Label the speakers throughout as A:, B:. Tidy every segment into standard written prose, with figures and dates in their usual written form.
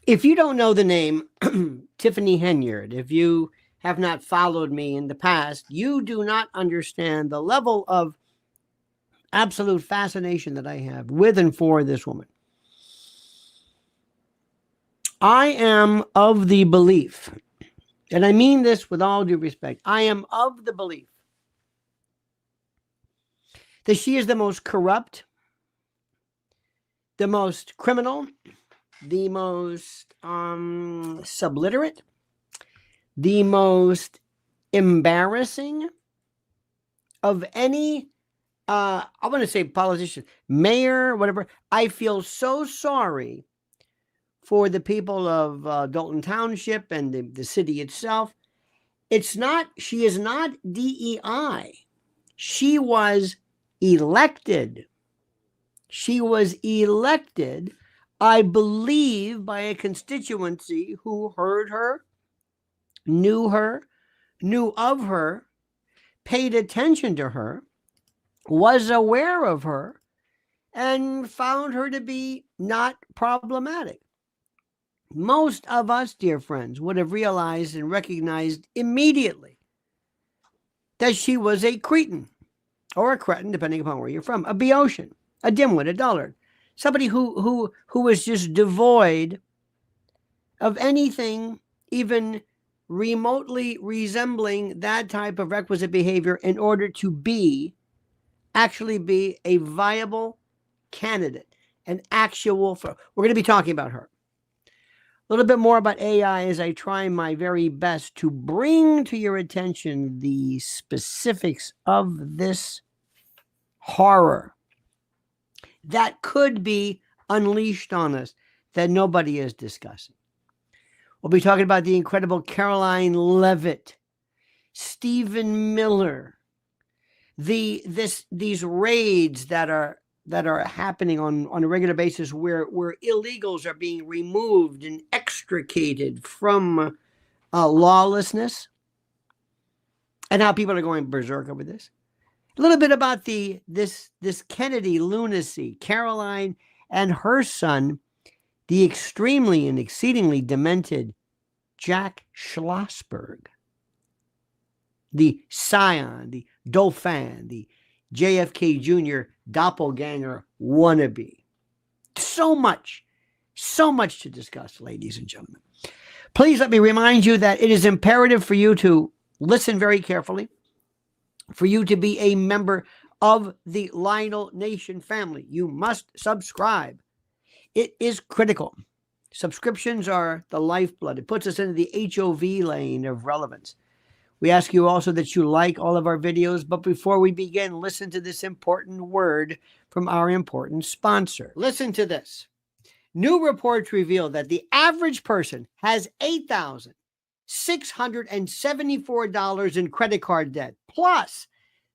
A: If you don't know the name Tiffany Henyard, if you have not followed me in the past, you do not understand the level of absolute fascination that I have with and for this woman. I am of the belief, and I mean this with all due respect, I am of the belief that she is the most corrupt, the most criminal, the most subliterate, the most embarrassing of any, I want to say politician, mayor, whatever. I feel so sorry for the people of Thornton Township and the city itself. She is not DEI. She was elected. She was elected, I believe, by a constituency who heard her, knew of her, paid attention to her, was aware of her, and found her to be not problematic. Most of us, dear friends, would have realized and recognized immediately that she was a cretin or a cretin, depending upon where you're from, a Boeotian, a dimwit, a dullard, somebody who was just devoid of anything even remotely resembling that type of requisite behavior in order to actually be a viable candidate, an actual. We're going to be talking about her. A little bit more about AI as I try my very best to bring to your attention the specifics of this horror that could be unleashed on us that nobody is discussing. We'll be talking about the incredible Caroline Levitt, Stephen Miller, these raids that are happening on a regular basis where illegals are being removed and extricated from lawlessness, and how people are going berserk over this. A little bit about this Kennedy lunacy, Caroline and her son, the extremely and exceedingly demented Jack Schlossberg, the scion, the dauphin, the JFK Jr. doppelganger wannabe. So much to discuss, ladies and gentlemen. Please let me remind you that it is imperative for you to listen very carefully, for you to be a member of the Lionel Nation family. You must subscribe. It is critical. Subscriptions are the lifeblood. It puts us into the HOV lane of relevance. We ask you also that you like all of our videos, but before we begin, listen to this important word from our important sponsor. Listen to this. New reports reveal that the average person has $8,674 in credit card debt. Plus,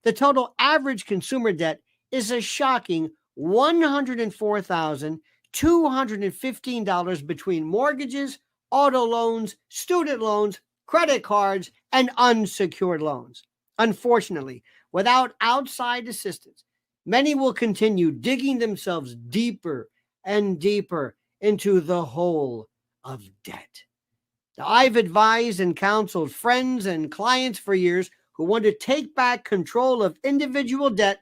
A: the total average consumer debt is a shocking $104,215 between mortgages, auto loans, student loans, credit cards, and unsecured loans. Unfortunately, without outside assistance, many will continue digging themselves deeper and deeper into the hole of debt. Now, I've advised and counseled friends and clients for years who want to take back control of individual debt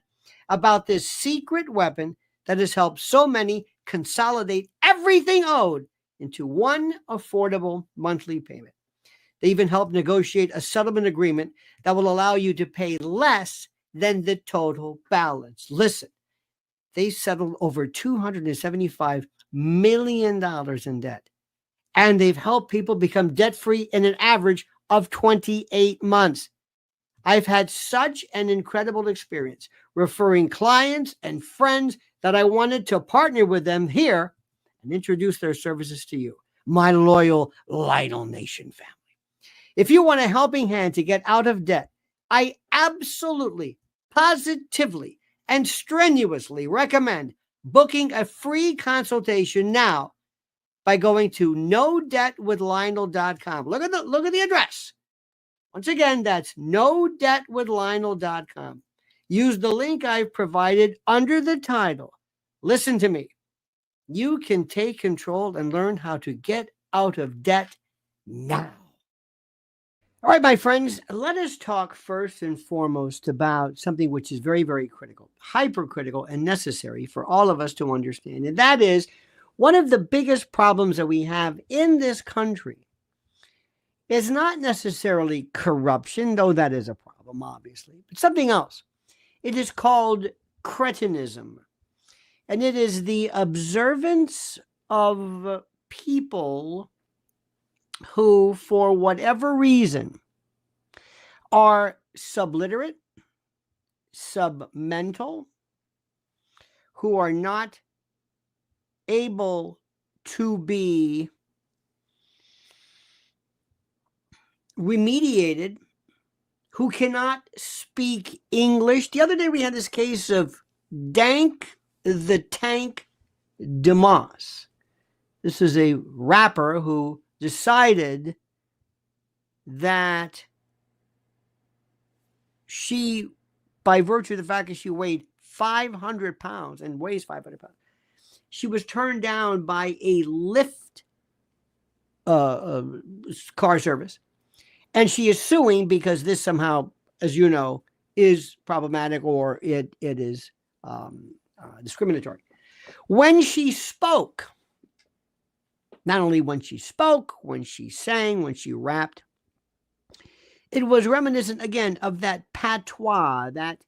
A: about this secret weapon that has helped so many consolidate everything owed into one affordable monthly payment. They even help negotiate a settlement agreement that will allow you to pay less than the total balance. Listen, they settled over $275 million in debt, and they've helped people become debt-free in an average of 28 months. I've had such an incredible experience referring clients and friends that I wanted to partner with them here and introduce their services to you, my loyal Lionel Nation family. If you want a helping hand to get out of debt, I absolutely, positively, and strenuously recommend booking a free consultation now by going to nodebtwithlionel.com. Look at the address. Once again, that's nodebtwithlionel.com. Use the link I've provided under the title. Listen to me. You can take control and learn how to get out of debt now. All right, my friends, let us talk first and foremost about something which is very, very critical, hypercritical, and necessary for all of us to understand. And that is one of the biggest problems that we have in this country is not necessarily corruption, though that is a problem, obviously, but something else. It is called cretinism. And it is the observance of people who, for whatever reason, are subliterate, submental, who are not able to be remediated, who cannot speak English. The other day we had this case of Dank the Tank DeMoss. This is a rapper who decided that she, by virtue of the fact that she weighed 500 pounds and weighs 500 pounds, she was turned down by a Lyft car service. And she is suing because this somehow, as you know, is problematic or it is discriminatory. When she spoke, not only when she spoke, when she sang, when she rapped, it was reminiscent again of that patois, that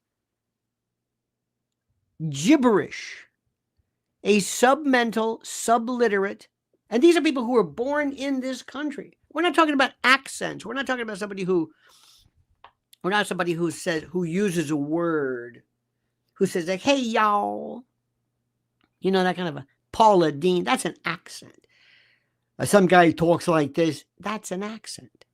A: gibberish, a submental, subliterate, and these are people who were born in this country. We're not talking about accents. We're not talking about somebody who, we're not somebody who says, who uses a word, who says like, hey, y'all, you know, that kind of a Paula Dean, that's an accent. Some guy talks like this, that's an accent.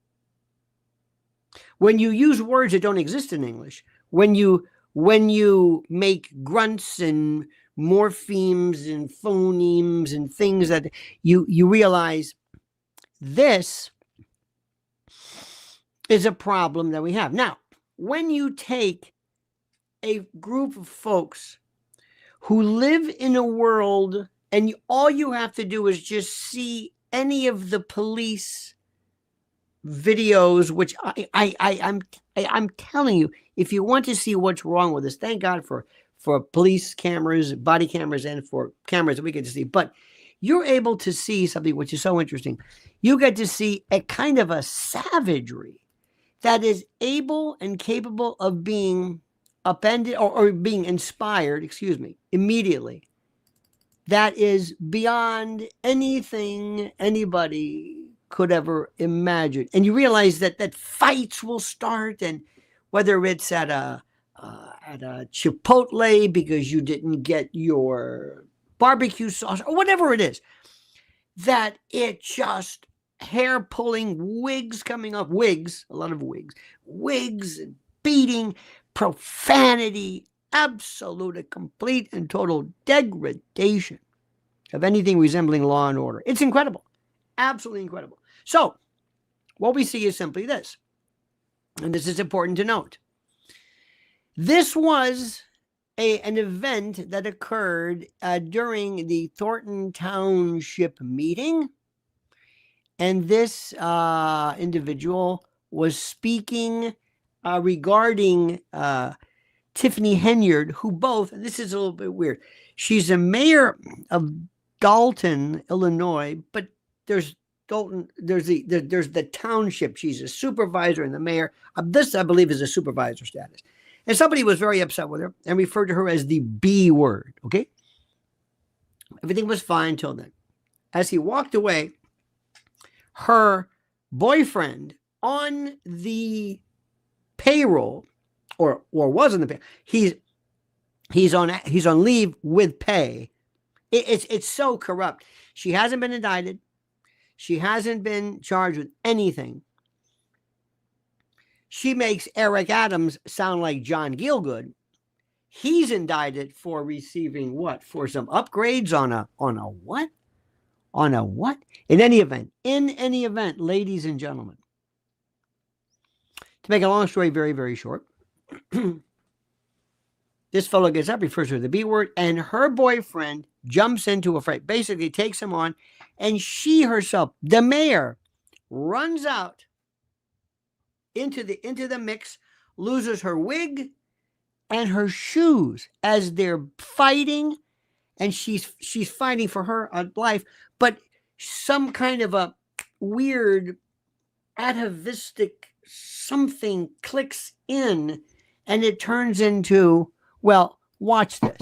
A: When you use words that don't exist in English, when you make grunts and morphemes and phonemes and things that you realize this is a problem that we have. Now, when you take a group of folks who live in a world and all you have to do is just see any of the police videos, which I'm telling you, if you want to see what's wrong with this, thank God for police cameras, body cameras, and for cameras that we get to see. But you're able to see something which is so interesting. You get to see a kind of a savagery that is able and capable of being upended or being inspired, immediately. That is beyond anything anybody could ever imagine. And you realize that fights will start, and whether it's at a Chipotle because you didn't get your barbecue sauce or whatever it is, that it just hair pulling, wigs coming up, a lot of wigs, beating, profanity, absolute, complete and total degradation of anything resembling law and order. It's incredible. Absolutely incredible. So what we see is simply this, and this is important to note. This was an event that occurred during the Thornton Township meeting, and this individual was speaking regarding Tiffany Henyard, who both, and this is a little bit weird, she's a mayor of Dalton, Illinois, but there's the township. She's a supervisor and the mayor. This, I believe, is a supervisor status. And somebody was very upset with her and referred to her as the B word, okay? Everything was fine until then. As he walked away, her boyfriend on the payroll, or was on the payroll, he's on leave with pay. It's so corrupt. She hasn't been indicted. She hasn't been charged with anything. She makes Eric Adams sound like John Gielgud. He's indicted for receiving what? For some upgrades on a what? On a what? In any event, ladies and gentlemen, to make a long story very, very short, this fellow gets up, refers to her the B word, and her boyfriend jumps into a fray, basically takes him on, and she herself, the mayor, runs out into the mix, loses her wig and her shoes as they're fighting, and she's fighting for her life, but some kind of a weird atavistic something clicks in, and it turns into, well, watch this.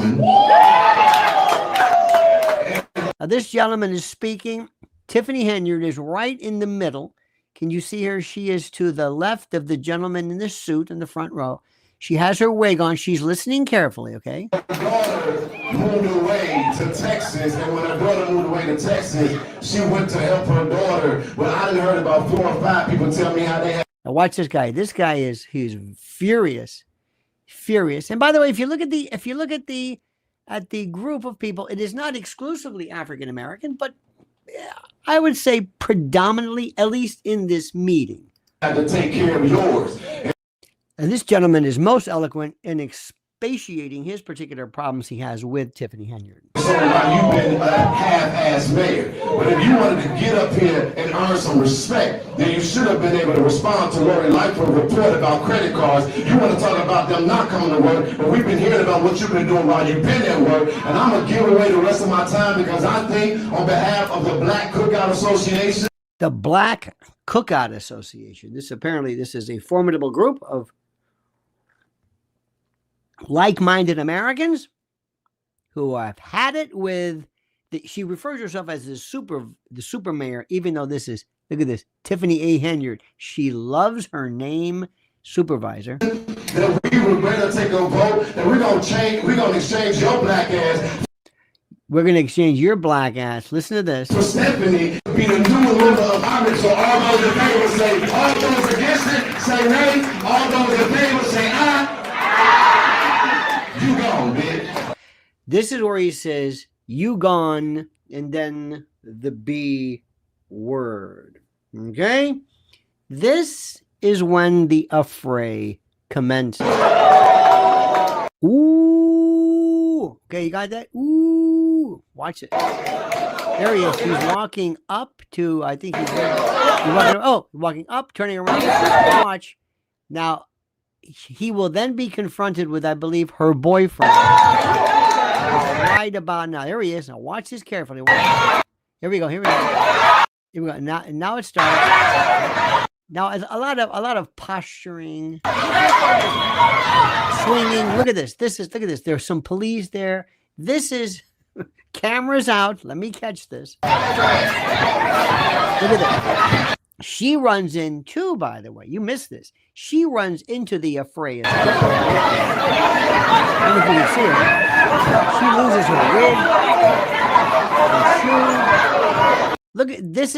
A: Now, this gentleman is speaking. Tiffany Henyard is right in the middle. Can you see her? She is to the left of the gentleman in the suit in the front row. She has her wig on. She's listening carefully, okay?
B: My daughter moved away to Texas, and when her daughter moved away to Texas, she went to help her daughter. But I done heard about 4 or 5 people tell me how they had.
A: Now watch this guy. This guy he's furious. And by the way, if you look at the group of people, it is not exclusively African American, but I would say predominantly, at least in this meeting.
B: Had to take care of yours.
A: And this gentleman is most eloquent in expatiating his particular problems he has with Tiffany Henyard.
B: So you've been a half-ass mayor. But if you wanted to get up here and earn some respect, then you should have been able to respond to Lori Lightfoot's report about credit cards. You want to talk about them not coming to work, but we've been hearing about what you've been doing while you've been at work. And I'm going to give away the rest of my time because I think on behalf of the Black Cookout Association.
A: The Black Cookout Association. This is a formidable group of like-minded Americans who have had it with she refers herself as the super mayor, even though this is, look at this, Tiffany A. Henyard. She loves her name, Supervisor.
B: That we would better take a vote, and we're going to exchange your black ass.
A: We're going to exchange your black ass. Listen to this.
B: For Stephanie, be the new member of Congress, so all those in favor say, all those against it, say nay. All those in favor say aye. You gone, bitch.
A: This is where he says, you gone, and then the B word. Okay? This is when the affray commences. Ooh. Okay, you got that? Ooh. Watch it. There he is. He's walking up to, I think he's walking up, turning around. Watch. Now, he will then be confronted with, I believe, her boyfriend. Right about now. There he is. Now watch this carefully. Here we go. Now it starts. Now a lot of posturing, swinging. Look at this. Look at this. There's some police there. This is cameras out. Let me catch this. Look at this. She runs in too, by the way. You missed this. She runs into the affray. I don't know if you can see her. She loses her wig. Her shoe. Look at this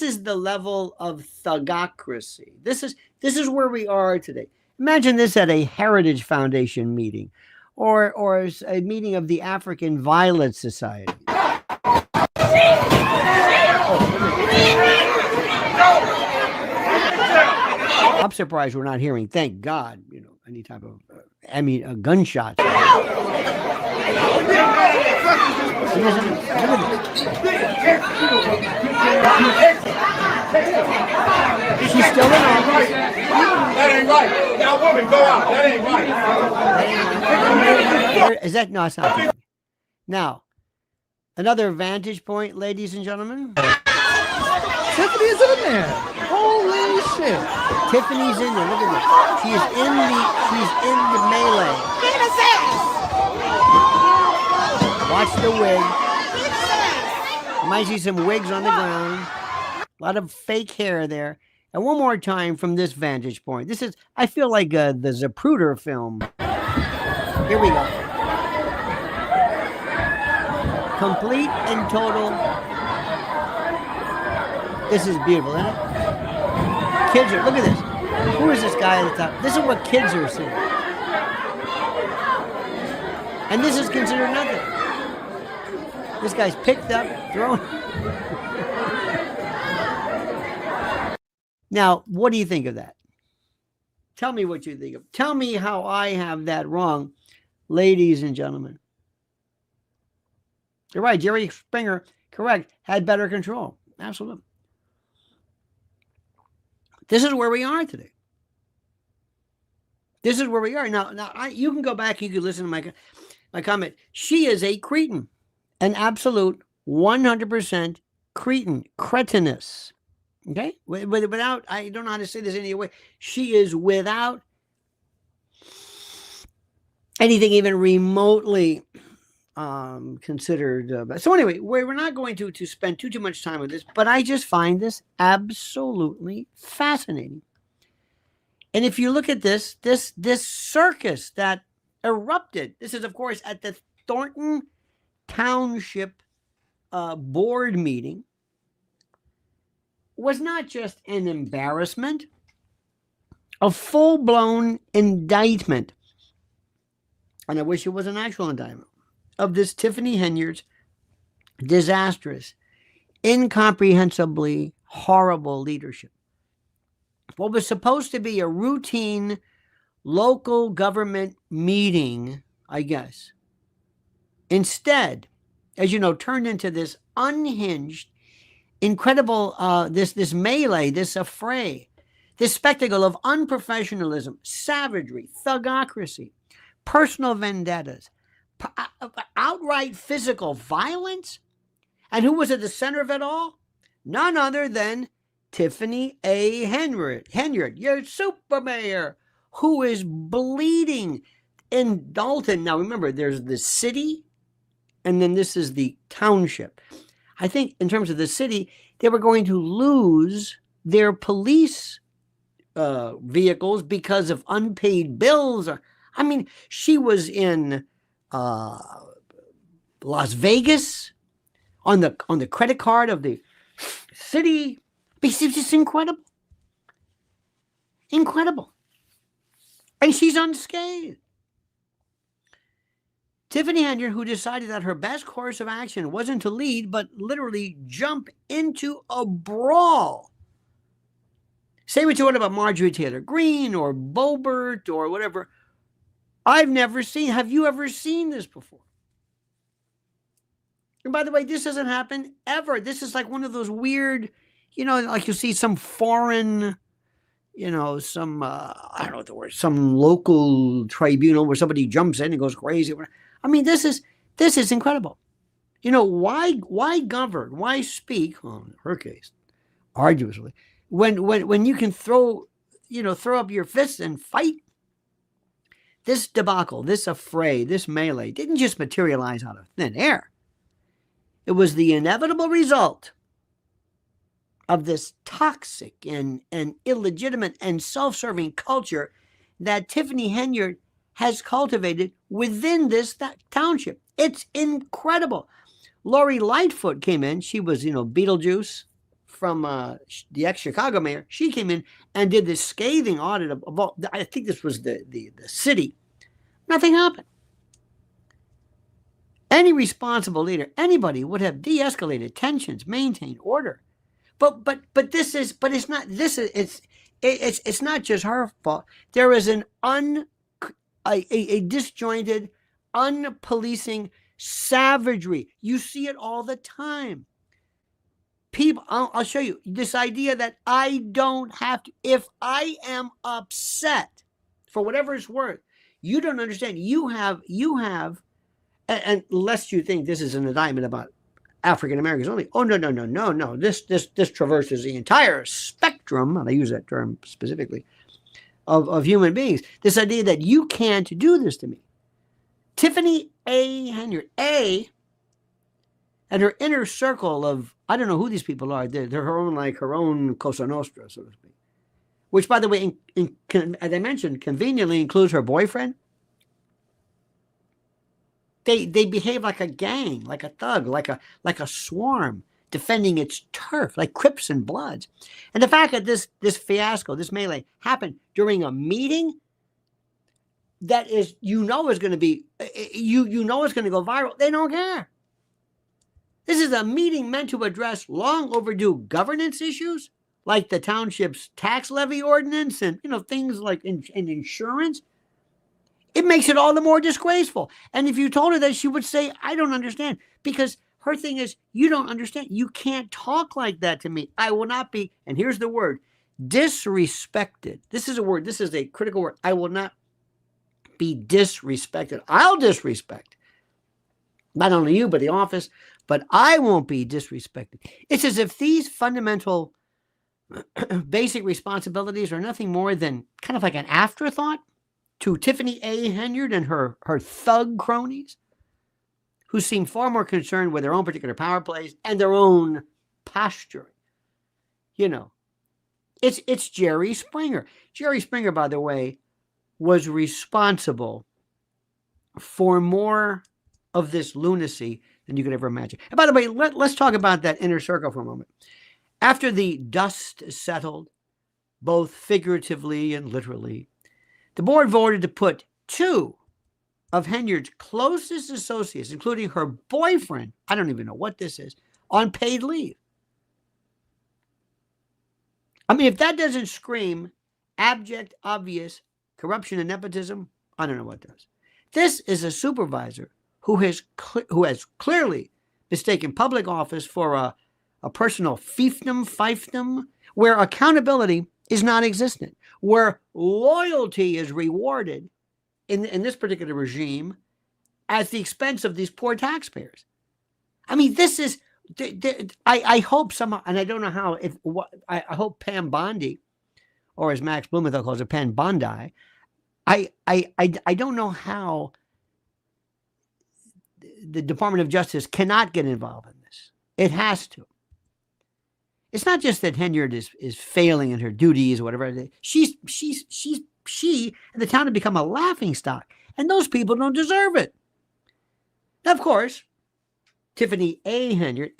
A: is the level of thugocracy. This is where we are today. Imagine this at a Heritage Foundation meeting or a meeting of the African Violet Society. I'm surprised we're not hearing, thank God, any type of, a gunshot. She's still in office.
B: That ain't right. Now, woman, go out. That ain't right.
A: Is that? No, it's not. Now, another vantage point, ladies and gentlemen.
C: Tiffany's in there. Holy shit.
A: Tiffany's in there. Look at this. She's in the melee. Watch the wig. You might see some wigs on the ground. A lot of fake hair there. And one more time from this vantage point. This is, I feel like the Zapruder film. Here we go. Complete and total. This is beautiful, isn't it? Kids are, look at this. Who is this guy at the top? This is what kids are seeing. And this is considered nothing. This guy's picked up, thrown. Now, what do you think of that? Tell me what you think of. Tell me how I have that wrong, ladies and gentlemen. You're right. Jerry Springer, correct, had better control. Absolutely. This is where we are today. This is where we are. Now you can go back, you can listen to my comment. She is a cretin, an absolute 100% cretinous. Okay? Without, I don't know how to say this any way. She is without anything even remotely considered. So anyway, we're not going to spend too much time with this, but I just find this absolutely fascinating. And if you look at this circus that erupted, this is, of course, at the Thornton Township board meeting, was not just an embarrassment, a full-blown indictment, and I wish it was an actual indictment, of this Tiffany Henyard's disastrous, incomprehensibly horrible leadership. What was supposed to be a routine local government meeting, I guess, instead, as you know, turned into this unhinged, incredible, this melee, this affray, this spectacle of unprofessionalism, savagery, thugocracy, personal vendettas, outright physical violence. And who was at the center of it all? None other than Tiffany A. Henyard, your super mayor, who is bleeding in Dalton. Now, remember, there's the city, and then this is the township. I think in terms of the city, they were going to lose their police vehicles because of unpaid bills. I mean, she was in Las Vegas on the credit card of the city. It's just incredible. Incredible. And she's unscathed. Tiffany Henyard, who decided that her best course of action wasn't to lead, but literally jump into a brawl. Say what you want about Marjorie Taylor Greene or Boebert or whatever. Have you ever seen this before? And by the way, this doesn't happen ever. This is like one of those weird, like you see some foreign, some, I don't know what the word, some local tribunal where somebody jumps in and goes crazy. I mean, this is incredible. Why govern? Why speak? Well, in her case, arduously, when you can throw up your fists and fight. This debacle, this affray, this melee didn't just materialize out of thin air. It was the inevitable result of this toxic and illegitimate and self-serving culture that Tiffany Henyard has cultivated within this township. It's incredible. Lori Lightfoot came in. She was, Beetlejuice from the ex-Chicago mayor. She came in and did this scathing audit of all, I think this was the city. Nothing happened. Any responsible leader, anybody would have de-escalated tensions, maintained order. But it's not just her fault. There is a disjointed, unpolicing savagery. You see it all the time. People, I'll show you this idea that I don't have to, if I am upset for whatever it's worth, you don't understand. You have, and lest you think this is an indictment about African Americans only. Oh, no. This traverses the entire spectrum, and I use that term specifically, of human beings. This idea that you can't do this to me. Tiffany A. Henyard, and her inner circle of, I don't know who these people are. They're her own Cosa Nostra, so to speak. Which, by the way, as I mentioned, conveniently includes her boyfriend. They behave like a gang, like a thug, like a swarm defending its turf, like Crips and Bloods. And the fact that this fiasco, this melee, happened during a meeting that is, is going to be, it's going to go viral. They don't care. This is a meeting meant to address long overdue governance issues, like the township's tax levy ordinance and, things like in insurance. It makes it all the more disgraceful. And if you told her that, she would say, I don't understand. Because Her thing is, you don't understand. You can't talk like that to me. I will not be, and here's the word, disrespected. This is a word. This is a critical word. I will not be disrespected. I'll disrespect not only you, but the office, but I won't be disrespected. It's as if these fundamental basic responsibilities are nothing more than kind of like an afterthought to Tiffany A. Henyard and her thug cronies, who seem far more concerned with their own particular power plays and their own posturing. You know, it's Jerry Springer. Jerry Springer, by the way, was responsible for more of this lunacy than you could ever imagine. And by the way, let's talk about that inner circle for a moment. After the dust settled, both figuratively and literally, the board voted to put 2 of Henyard's closest associates, including her boyfriend, I don't even know what this is, on paid leave. I mean, if that doesn't scream abject, obvious corruption and nepotism, I don't know what does. This is a supervisor who has clearly mistaken public office for a personal fiefdom, where accountability is non-existent, where loyalty is rewarded in this particular regime at the expense of these poor taxpayers. I mean, this is, I hope somehow, and I don't know how, I hope Pam Bondi, or as Max Blumenthal calls it, Pam Bondi, I don't know how the Department of Justice cannot get involved in this. It has to. It's not just that Henyard is failing in her duties or whatever. She and the town have become a laughingstock, and those people don't deserve it. Now, of course, Tiffany A. Henyard,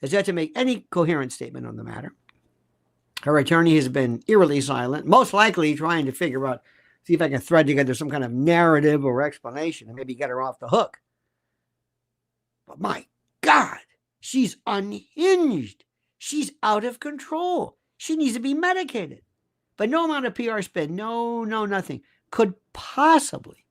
A: has yet to make any coherent statement on the matter. Her attorney has been eerily silent, most likely trying to figure out, see if I can thread together some kind of narrative or explanation and maybe get her off the hook. But my God, she's unhinged. She's out of control. She needs to be medicated. But no amount of PR spin, no, nothing, could possibly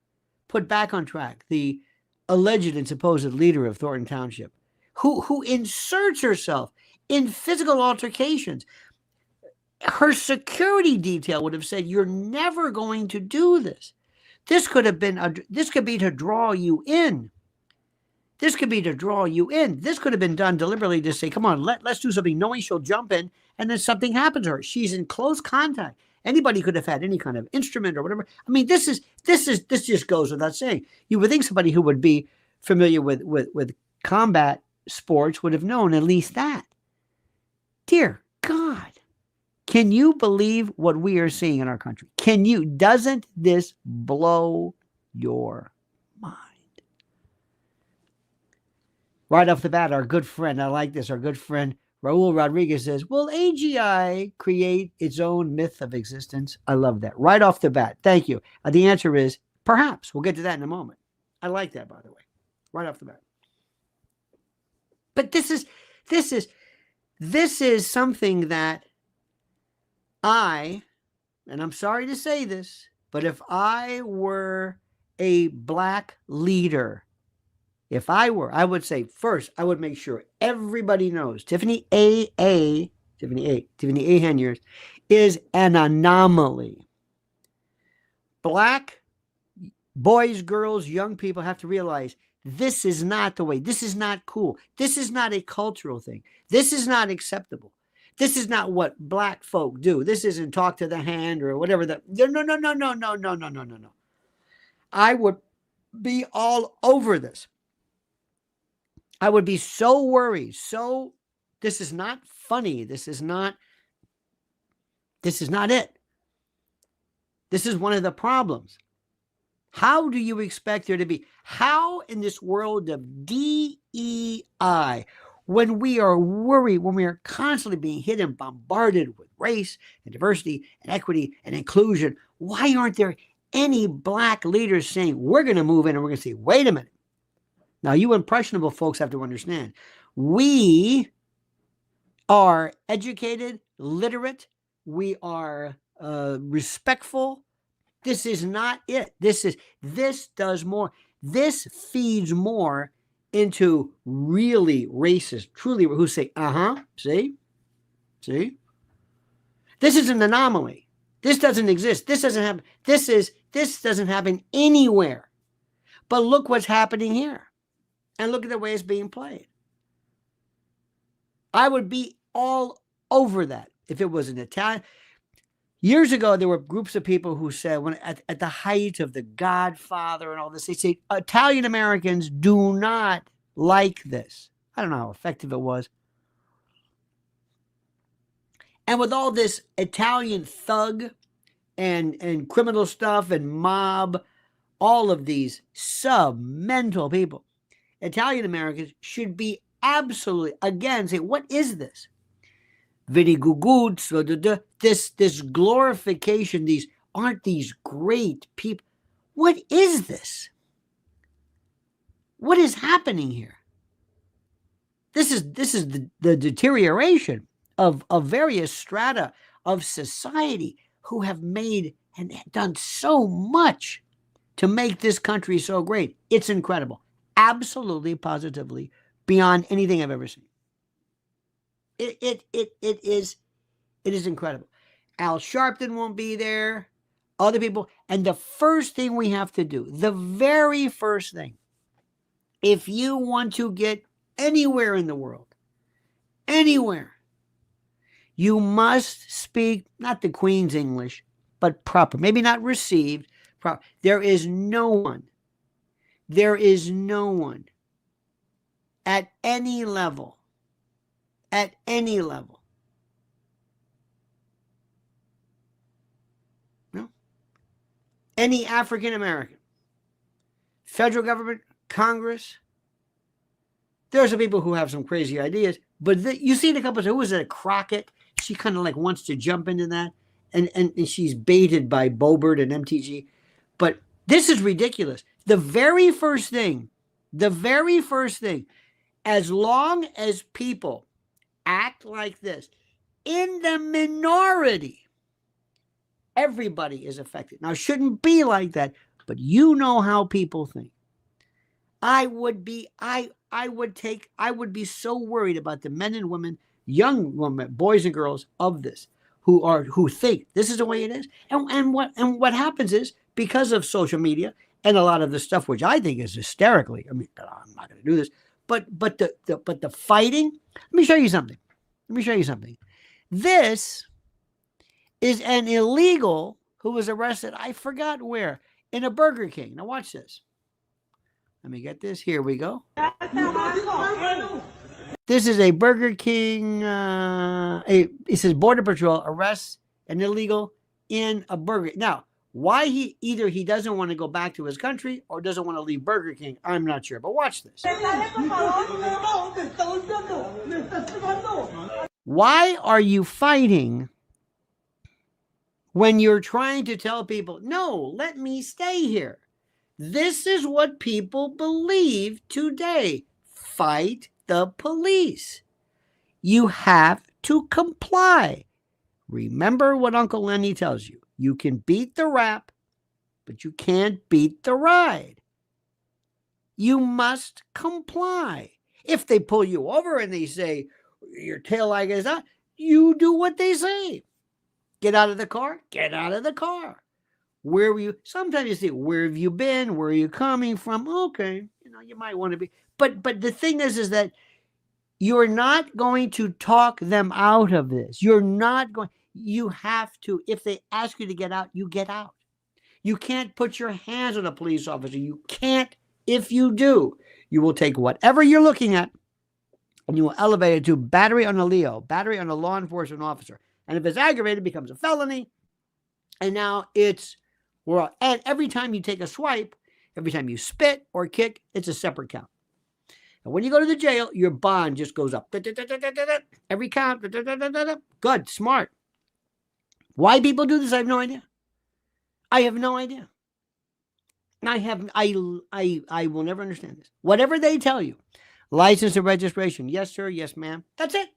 A: put back on track the alleged and supposed leader of Thornton Township, who inserts herself in physical altercations. Her security detail would have said, "You're never going to do this. This could be to draw you in. This could be to draw you in. This could have been done deliberately to say, come on, let's do something, knowing she'll jump in, and then something happens to her. She's in close contact. Anybody could have had any kind of instrument or whatever. I mean, this just goes without saying. You would think somebody who would be familiar with combat sports would have known at least that. Dear God, can you believe what we are seeing in our country? Doesn't this blow your mind? Right off the bat, our good friend, I like this, our good friend Raul Rodriguez says, will AGI create its own myth of existence? I love that. Right off the bat. Thank you. The answer is perhaps. We'll get to that in a moment. I like that, by the way. Right off the bat. But this is something that and I'm sorry to say this, but if I were a black leader, I would say first, I would make sure everybody knows Tiffany A. Henyard is an anomaly. Black boys, girls, young people have to realize this is not the way. This is not cool. This is not a cultural thing. This is not acceptable. This is not what black folk do. This isn't talk to the hand or whatever. No. I would be all over this. I would be so worried. This is not funny. This is not it. This is one of the problems. How do you expect there to be? How in this world of DEI, when we are worried, when we are constantly being hit and bombarded with race and diversity and equity and inclusion, why aren't there any black leaders saying, we're going to move in and we're going to say, wait a minute. Now, you impressionable folks have to understand, we are educated, literate, we are respectful. This is not it. This does more. This feeds more into really racist, truly, who say, see? This is an anomaly. This doesn't exist. This doesn't happen. This doesn't happen anywhere. But look what's happening here. And look at the way it's being played. I would be all over that if it was an Italian. Years ago, there were groups of people who said, when at the height of the Godfather and all this, they say Italian Americans do not like this. I don't know how effective it was. And with all this Italian thug and criminal stuff and mob, all of these sub-mental people, Italian Americans should be absolutely, again, say, what is this? Very good, this glorification, aren't these great people? What is this? What is happening here? This is the deterioration of various strata of society who have made and done so much to make this country so great. It's incredible. Absolutely, positively, beyond anything I've ever seen. It is incredible. Al Sharpton won't be there. Other people. And the first thing we have to do, the very first thing, if you want to get anywhere in the world, anywhere, you must speak not the Queen's English, but proper. Maybe not received. Proper. There is no one at any level, no, any African American, federal government, Congress. There are some people who have some crazy ideas, but you see the couple. Who was it? Crockett. She kind of like wants to jump into that, and she's baited by Bobert and MTG. But this is ridiculous. The very first thing, as long as people act like this, in the minority, everybody is affected. Now, it shouldn't be like that, but you know how people think. I would be so worried about the men and women, young women, boys and girls of this, who think this is the way it is. And what happens is, because of social media and a lot of the stuff which I think is hysterically, I mean, I'm not going to do this, but the fighting. Let me show you something. This is an illegal who was arrested, I forgot where, in a Burger King. Now watch this. Let me get this. Here we go. This is a Burger King. It says Border Patrol arrests an illegal in a Burger. Now, why he doesn't want to go back to his country or doesn't want to leave Burger King, I'm not sure. But watch this. Why are you fighting when you're trying to tell people, no, let me stay here? This is what people believe today. Fight the police. You have to comply. Remember what Uncle Lenny tells you. You can beat the rap, but you can't beat the ride. You must comply. If they pull you over and they say, your tail light is out, you do what they say. Get out of the car. Get out of the car. Where were you? Sometimes you say, where have you been? Where are you coming from? Okay, you might want to be. But the thing is that you're not going to talk them out of this. You're not going. You have to. If they ask you to get out, you get out. You can't put your hands on a police officer. You can't. If you do, you will take whatever you're looking at and you will elevate it to battery on a Leo, battery on a law enforcement officer. And if it's aggravated, it becomes a felony. And now and every time you take a swipe, every time you spit or kick, it's a separate count. And when you go to the jail, your bond just goes up. Every count. Good, smart. Why people do this, I have no idea. I have no idea. I will never understand this. Whatever they tell you, license and registration, yes, sir, yes, ma'am. That's it.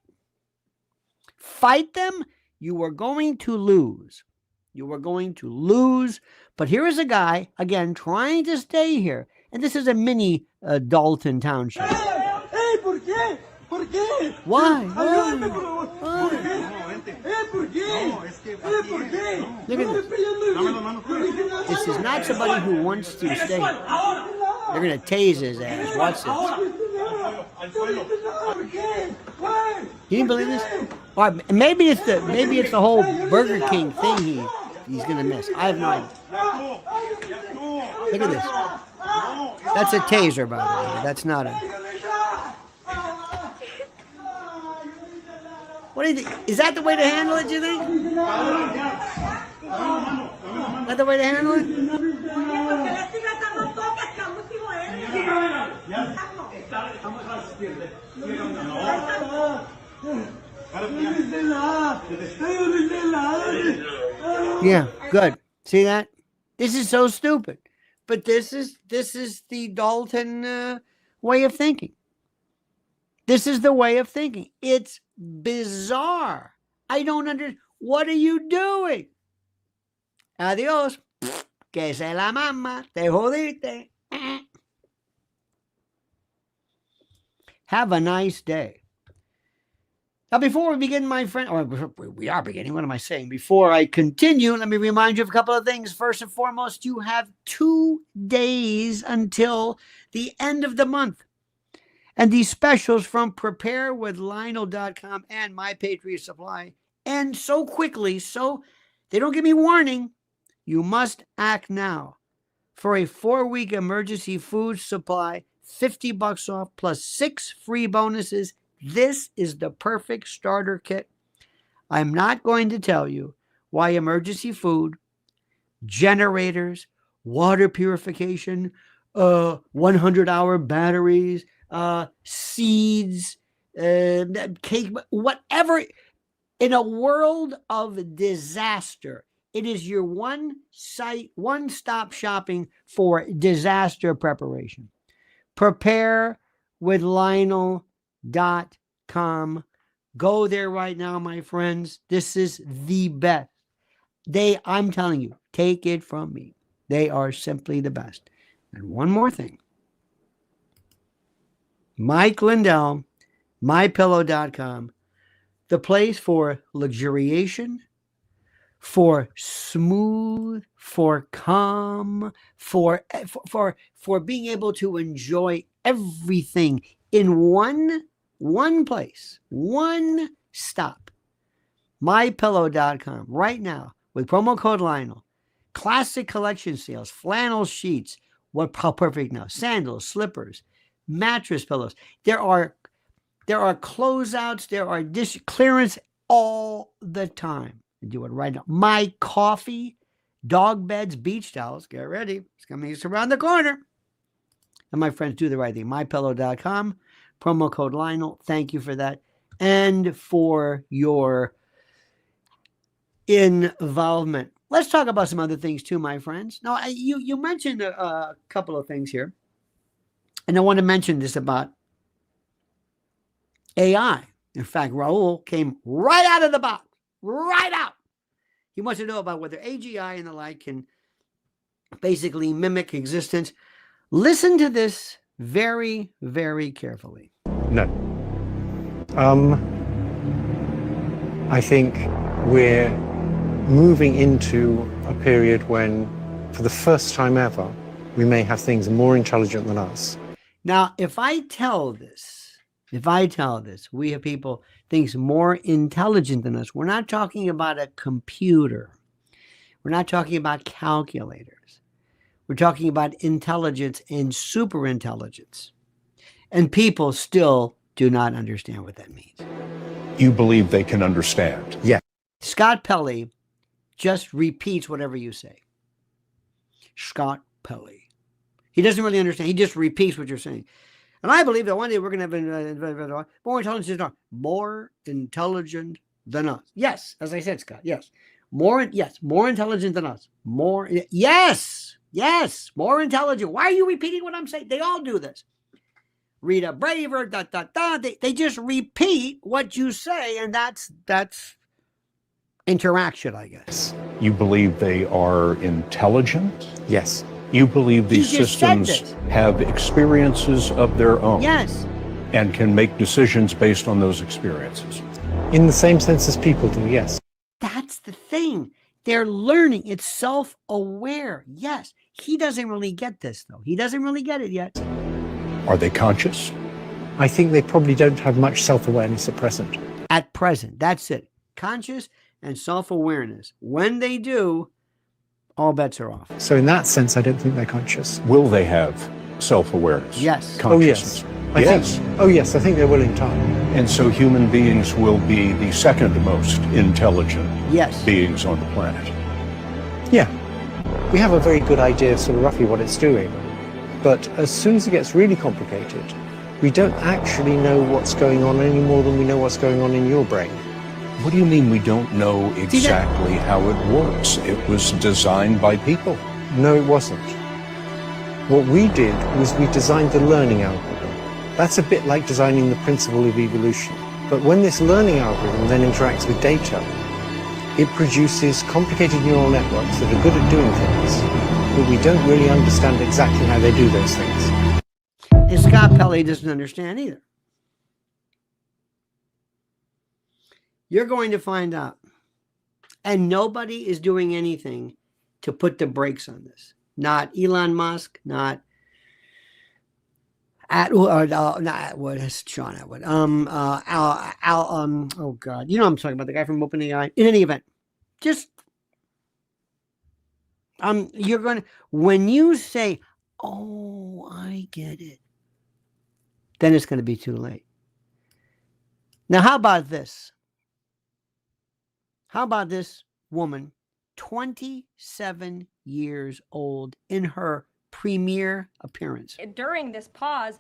A: Fight them. You are going to lose. You are going to lose. But here is a guy, again, trying to stay here. And this is a mini Dalton Township.
D: Hey, ¿por qué? ¿Por qué?
A: Why?
D: Ayúdame, por favor.
A: Why?
D: ¿Por qué? ¿Por qué? ¿Por qué?
A: Look at this. This is not somebody who wants to stay. They're going to tase his ass. Watch this. You didn't believe this? All right, maybe it's the whole Burger King thing he's going to miss. I have no idea. Look at this. That's a taser, by the way. That's not a... What do you think? Is that the way to handle it, do you think? Is that the way to handle it? Yeah, good. See that? This is so stupid. But this is the Dalton way of thinking. This is the way of thinking. It's bizarre. I don't understand. What are you doing? Adiós. Que se la mama. Te jodiste. Have a nice day. Now, before we begin, my friend, or we are beginning, what am I saying? Before I continue, let me remind you of a couple of things. First and foremost, you have 2 days until the end of the month. And these specials from preparewithlionel.com and My Patriot Supply end so quickly, so they don't give me warning. You must act now. For a 4-week emergency food supply, $50 off plus 6 free bonuses. This is the perfect starter kit. I'm not going to tell you why emergency food, generators, water purification, 100-hour batteries, seeds, cake, whatever. In a world of disaster, it is your one-stop shopping for disaster preparation. Preparewithlionel.com. Go there right now, my friends. This is the best. I'm telling you, take it from me. They are simply the best. And one more thing. Mike Lindell, mypillow.com, the place for luxuriation, for smooth, for calm, for being able to enjoy everything in one place, one stop. mypillow.com right now with promo code Lionel. Classic collection sales, flannel sheets, how perfect now, sandals, slippers, mattress pillows. There are closeouts, there are clearance all the time. Do it right now. My coffee, dog beds, beach towels. Get ready. It's coming around the corner. And my friends, do the right thing. mypillow.com, promo code Lionel. Thank you for that. And for your involvement. Let's talk about some other things too, my friends. Now, you mentioned a couple of things here. And I want to mention this about AI. In fact, Raul came right out of the box. Right out. He wants to know about whether AGI and the like can basically mimic existence. Listen to this very, very carefully.
E: No. I think we're moving into a period when, for the first time ever, we may have things more intelligent than us.
A: Now, if I tell this, we have people things more intelligent than us. We're not talking about a computer. We're not talking about calculators. We're talking about intelligence and super intelligence. And people still do not understand what that means.
F: You believe they can understand?
E: Yeah.
A: Scott Pelley just repeats whatever you say. Scott Pelley. He doesn't really understand. He just repeats what you're saying. And I believe that one day we're going to have more intelligent than us. Yes, as I said, Scott. Yes, more intelligent than us. More intelligent. Why are you repeating what I'm saying? They all do this. Rita Braver. They just repeat what you say, and that's interaction, I guess.
F: You believe they are intelligent?
E: Yes.
F: You believe these
A: He just said
F: systems
A: this.
F: have experiences of their own
A: Yes.
F: and can make decisions based on those experiences.
E: In the same sense as people do, yes.
A: That's the thing. They're learning. It's self-aware. Yes. He doesn't really get this, though. He doesn't really get it yet.
F: Are they conscious?
E: I think they probably don't have much self-awareness at present.
A: At present. That's it. Conscious and self-awareness. When they do, all bets are off.
E: So in that sense, I don't think they're conscious.
F: Will they have self-awareness?
A: Yes.
E: Oh, yes.
F: Yes.
E: I think they will in time.
F: And so human beings will be the second most intelligent
A: Yes.
F: beings on the planet.
E: Yeah. We have a very good idea of sort of roughly what it's doing. But as soon as it gets really complicated, we don't actually know what's going on any more than we know what's going on in your brain.
F: What do you mean we don't know exactly how it works? It was designed by people.
E: No, it wasn't. What we did was we designed the learning algorithm. That's a bit like designing the principle of evolution. But when this learning algorithm then interacts with data, it produces complicated neural networks that are good at doing things, but we don't really understand exactly how they do those things.
A: And Scott Pelley doesn't understand either. You're going to find out. And nobody is doing anything to put the brakes on this. Not Elon Musk, not not Atwood, that's Sean Atwood. Oh God, you know what I'm talking about, the guy from OpenAI. In any event, just you're going to, when you say, "Oh, I get it," then it's going to be too late. Now, how about this? How about this woman, 27 years old, in her premiere appearance?
G: During this pause,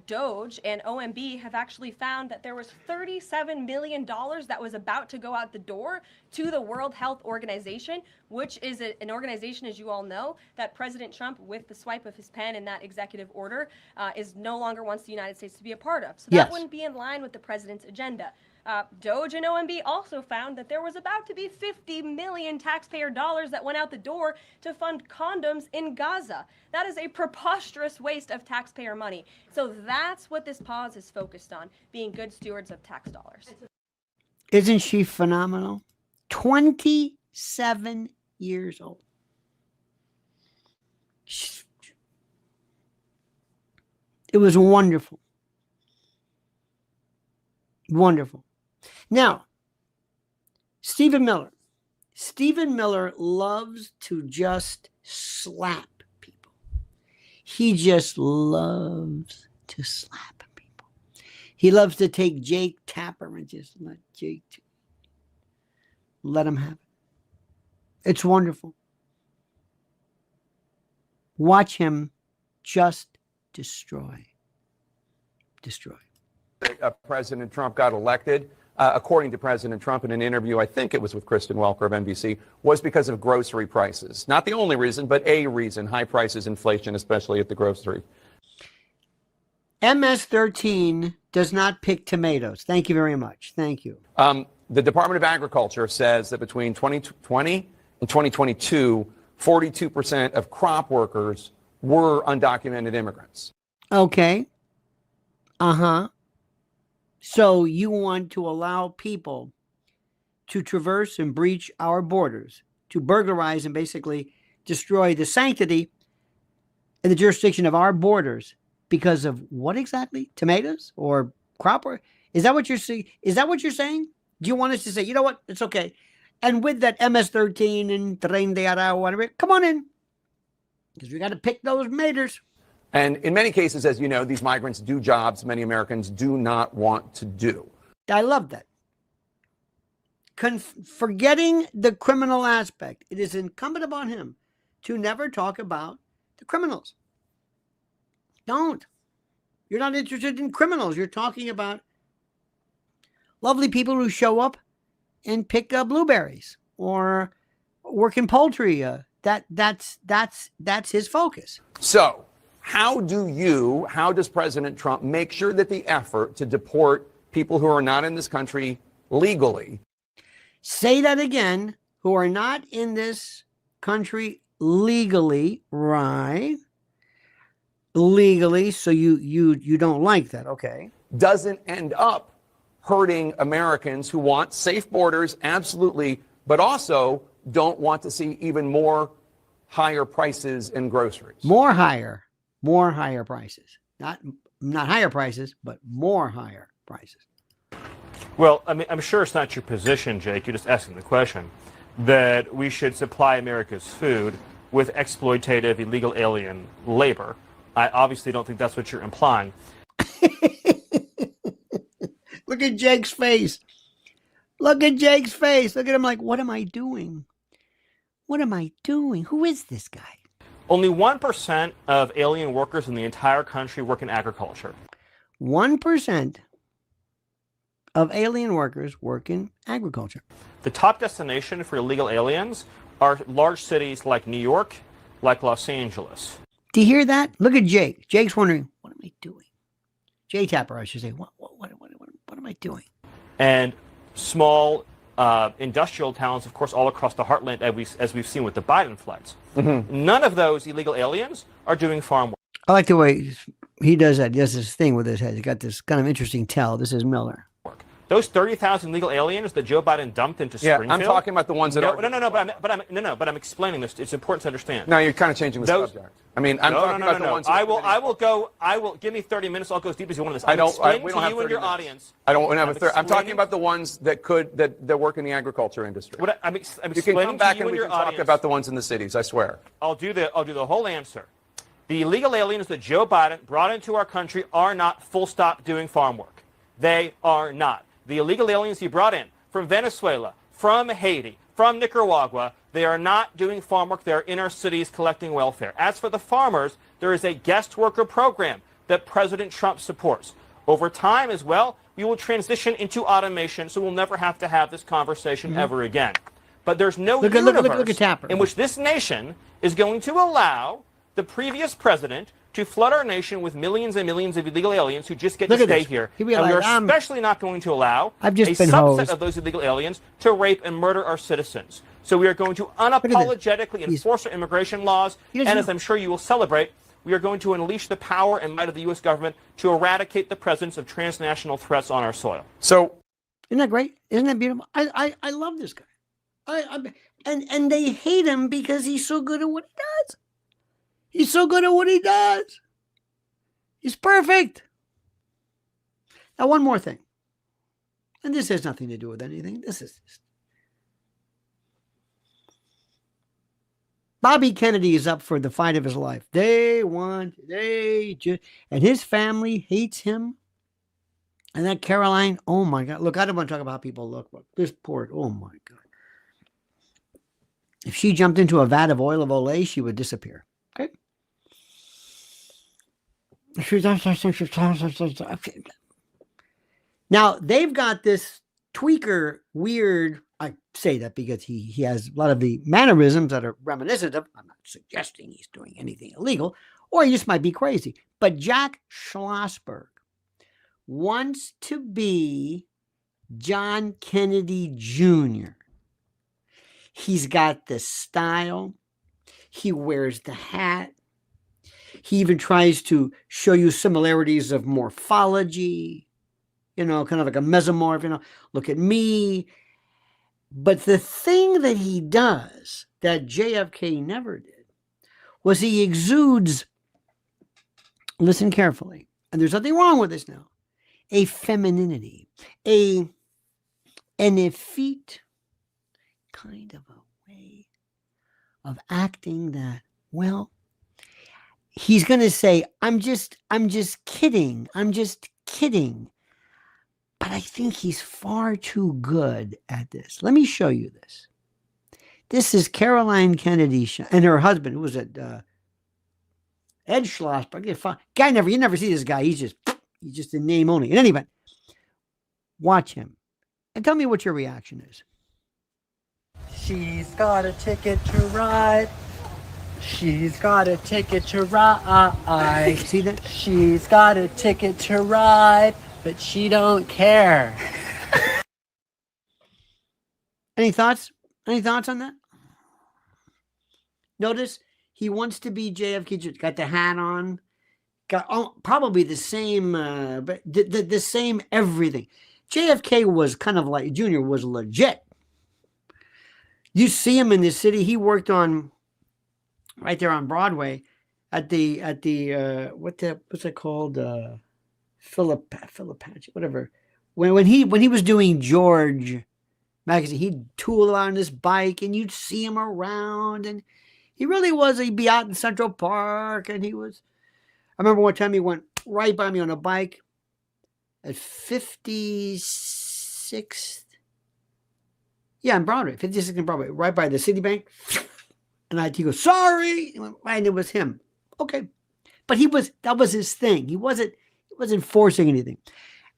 G: Doge and OMB have actually found that there was $37 million that was about to go out the door to the World Health Organization, which is an organization, as you all know, that President Trump, with the swipe of his pen in that executive order, is no longer wants the United States to be a part of. So that wouldn't be in line with the president's agenda. Doge and OMB also found that there was about to be 50 million taxpayer dollars that went out the door to fund condoms in Gaza. That is a preposterous waste of taxpayer money. So that's what this pause is focused on, being good stewards of tax dollars.
A: Isn't she phenomenal? 27 years old. It was wonderful. Wonderful. Now, Stephen Miller. Stephen Miller loves to just slap people. He just loves to slap people. He loves to take Jake Tapper and just let him have it. It's wonderful. Watch him just destroy.
H: President Trump got elected, according to President Trump in an interview, I think it was with Kristen Welker of NBC, was because of grocery prices. Not the only reason, but a reason, high prices, inflation, especially at the grocery.
A: MS-13 does not pick tomatoes. Thank you very much. Thank you.
H: The Department of Agriculture says that between 2020 and 2022, 42% of crop workers were undocumented immigrants.
A: Okay. So you want to allow people to traverse and breach our borders, to burglarize and basically destroy the sanctity and the jurisdiction of our borders because of what exactly? Tomatoes or crop? Is that what you're saying? Is that what you're saying? Do you want us to say, you know what? It's okay. And with that MS-13 and Tren de Aragua, come on in. Because we got to pick those maters.
H: And in many cases, as you know, these migrants do jobs many Americans do not want to do.
A: I love that. Forgetting the criminal aspect, it is incumbent upon him to never talk about the criminals. Don't. You're not interested in criminals. You're talking about lovely people who show up and pick blueberries or work in poultry. That's his focus.
H: So how does President Trump make sure that the effort to deport people who are not in this country legally?
A: Say that again, who are not in this country legally, right? Legally, so you don't like that, okay?
H: Doesn't end up hurting Americans who want safe borders, absolutely, but also don't want to see even more higher prices in groceries.
A: More higher prices. Not higher prices, but more higher prices.
I: Well, I mean, I'm sure it's not your position, Jake. You're just asking the question that we should supply America's food with exploitative, illegal alien labor. I obviously don't think that's what you're implying.
A: Look at Jake's face. Look at Jake's face. Look at him like, what am I doing? What am I doing? Who is this guy?
I: Only 1% of alien workers in the entire country work in agriculture.
A: 1% of alien workers work in agriculture.
I: The top destination for illegal aliens are large cities like New York, like Los Angeles.
A: Do you hear that? Look at Jake. Jake's wondering, what am I doing? Jay Tapper, I should say, what am I doing?
I: And small industrial towns, of course, all across the heartland, as we've seen with the Biden flights. Mm-hmm. None of those illegal aliens are doing farm work.
A: I like the way he does that. He does this thing with his head. He's got this kind of interesting tell. This is Miller.
I: Those 30,000 illegal aliens that Joe Biden dumped into Springfield.
H: I'm talking about the ones that are.
I: No, but I'm explaining this. It's important to understand.
H: No, you're kind of changing the subject. I mean, I'm talking about the ones.
I: I will give me 30 minutes. I'll go as deep as you want on this.
H: We don't have 30
I: your audience.
H: I don't have a 30. I'm talking about the ones that work in the agriculture industry.
I: I'm
H: you can
I: explaining
H: come back
I: to you
H: and we can
I: audience.
H: talk about the ones in the cities. I swear.
I: I'll do the whole answer. The illegal aliens that Joe Biden brought into our country are not full stop doing farm work. They are not. The illegal aliens he brought in from Venezuela, from Haiti, from Nicaragua, they are not doing farm work. They are in our cities collecting welfare. As for the farmers, there is a guest worker program that President Trump supports. Over time as well, we will transition into automation, so we'll never have to have this conversation ever again. But there's no universe in which this nation is going to allow the previous president to flood our nation with millions and millions of illegal aliens who just get to stay here. And we're especially not going to allow a subset of those illegal aliens to rape and murder our citizens. So we are going to unapologetically enforce our immigration laws, and as I'm sure you will celebrate, we are going to unleash the power and might of the U.S. government to eradicate the presence of transnational threats on our soil.
H: So,
A: isn't that great? Isn't that beautiful? I love this guy. And they hate him because he's so good at what he does. He's so good at what he does. He's perfect. Now, one more thing. And this has nothing to do with anything. This is just... Bobby Kennedy is up for the fight of his life. And his family hates him. And that Caroline, oh my God. Look, I don't want to talk about how people look. This poor, oh my God. If she jumped into a vat of oil of Olay, she would disappear. Okay. Now they've got this tweaker weird. I say that because he has a lot of the mannerisms that are reminiscent of. I'm not suggesting he's doing anything illegal, or he just might be crazy. But Jack Schlossberg wants to be John Kennedy Jr. He's got the style. He wears the hat. He even tries to show you similarities of morphology, kind of like a mesomorph, look at me. But the thing that he does that JFK never did was he exudes, listen carefully, and there's nothing wrong with this now, a femininity, an effete kind of a way of acting that, well, he's going to say, I'm just kidding. I'm just kidding. But I think he's far too good at this. Let me show you this. This is Caroline Kennedy and her husband, who was at Ed Schlossberg. You never see this guy. He's just a name only. In any event, watch him and tell me what your reaction is.
J: She's got a ticket to ride. She's got a ticket to ride.
A: See that?
J: She's got a ticket to ride, but she don't care.
A: Any thoughts? Any thoughts on that? Notice he wants to be JFK. Got the hat on. Got probably the same, but the same everything. JFK was kind of like Junior was legit. You see him in the city. He worked on right there on Broadway at the what's it called? Philip whatever. When he was doing George magazine, he'd tool around his bike and you'd see him around, and he really was. He'd be out in Central Park, and he was. I remember one time he went right by me on a bike at 56th. Yeah, on Broadway, 56th and Broadway, right by the Citibank. And he goes, sorry. And it was him. Okay. But that was his thing. He wasn't forcing anything.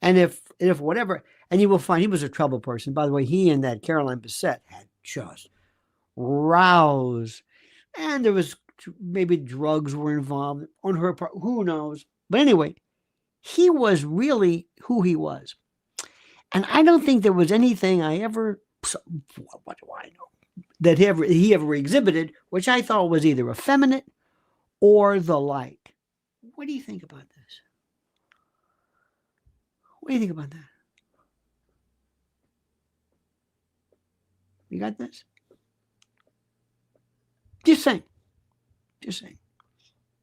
A: And if whatever, and you will find he was a trouble person. By the way, he and that Caroline Bessette had just rows. And there was maybe drugs were involved on her part. Who knows? But anyway, he was really who he was. And I don't think there was anything I ever, what do I know, that he ever exhibited, which I thought was either effeminate or the like. What do you think about this? What do you think about that? You got this? Just saying. Just saying.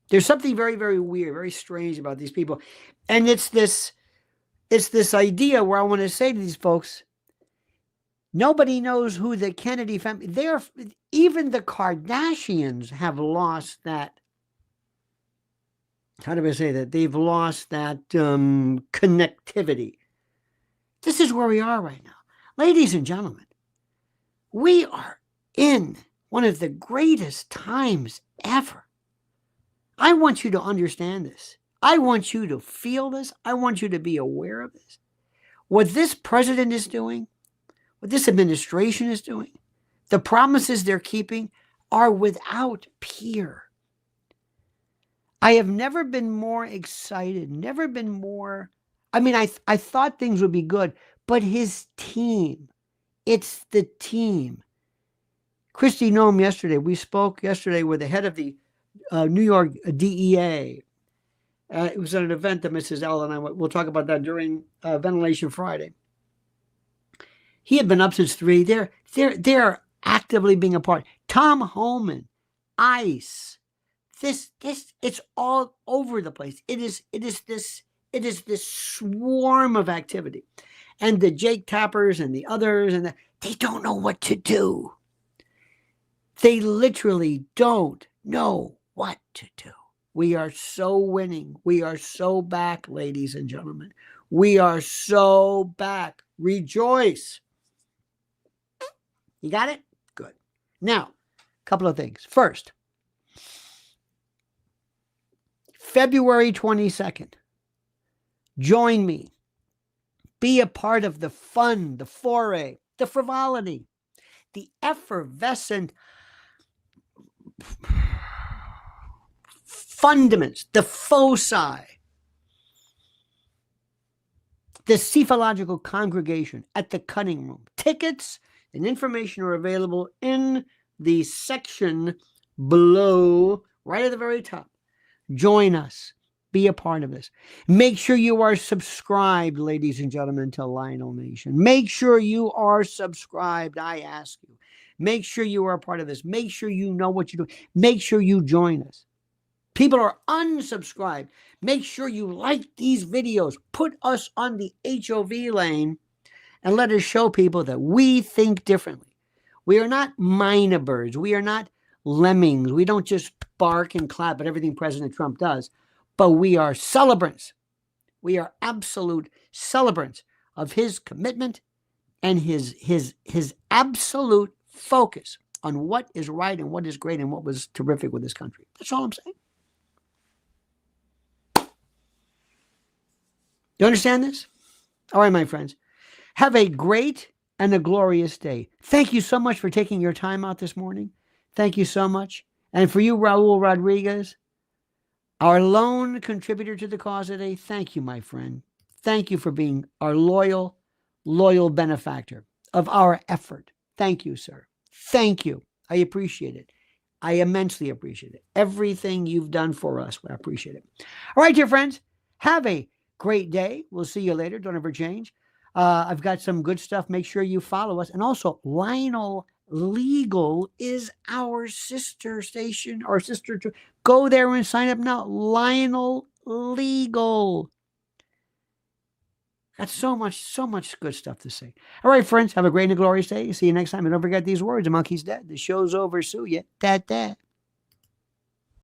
A: There's something very, very weird, very strange about these people. And it's this idea where I want to say to these folks, nobody knows who the Kennedy family, even the Kardashians have lost that. How do I say that? They've lost that connectivity. This is where we are right now. Ladies and gentlemen, we are in one of the greatest times ever. I want you to understand this. I want you to feel this. I want you to be aware of this. What this president is doing, what this administration is doing, the promises they're keeping are without peer. I have never been more excited, never been more. I mean, I thought things would be good, but his team, it's the team. Christy Nome yesterday, we spoke yesterday with the head of the New York DEA. It was at an event that Mrs. L and I, we'll talk about that during Ventilation Friday. He had been up since 3. They're actively being a part. Tom Holman, ICE. This it's all over the place. It is this swarm of activity. And the Jake Tappers and the others, they don't know what to do. They literally don't know what to do. We are so winning. We are so back, ladies and gentlemen. We are so back. Rejoice. You got it? Good. Now, a couple of things. First, February 22nd, join me. Be a part of the fun, the foray, the frivolity, the effervescent fundaments, the foci, the cephalogical congregation at the cutting room. Tickets and information are available in the section below, right at the very top. Join us. Be a part of this. Make sure you are subscribed, ladies and gentlemen, to Lionel Nation. Make sure you are subscribed, I ask you. Make sure you are a part of this. Make sure you know what you're doing. Make sure you join us. People are unsubscribed. Make sure you like these videos. Put us on the HOV lane and let us show people that we think differently. We are not minor birds. We are not lemmings. We don't just bark and clap at everything President Trump does, but we are celebrants. We are absolute celebrants of his commitment and his absolute focus on what is right and what is great and what was terrific with this country. That's all I'm saying. You understand this? All right, my friends. Have a great and a glorious day. Thank you so much for taking your time out this morning. Thank you so much. And for you, Raul Rodriguez, our lone contributor to the cause today, thank you, my friend. Thank you for being our loyal benefactor of our effort. Thank you, sir. Thank you. I appreciate it. I immensely appreciate it. Everything you've done for us, I appreciate it. All right, dear friends, have a great day. We'll see you later. Don't ever change. I've got some good stuff. Make sure you follow us. And also, Lionel Legal is our sister station, our sister. Go there and sign up now. Lionel Legal. Got so much good stuff to say. All right, friends, have a great and glorious day. See you next time. And don't forget these words. The monkey's dead. The show's over. Sue ya. Dat.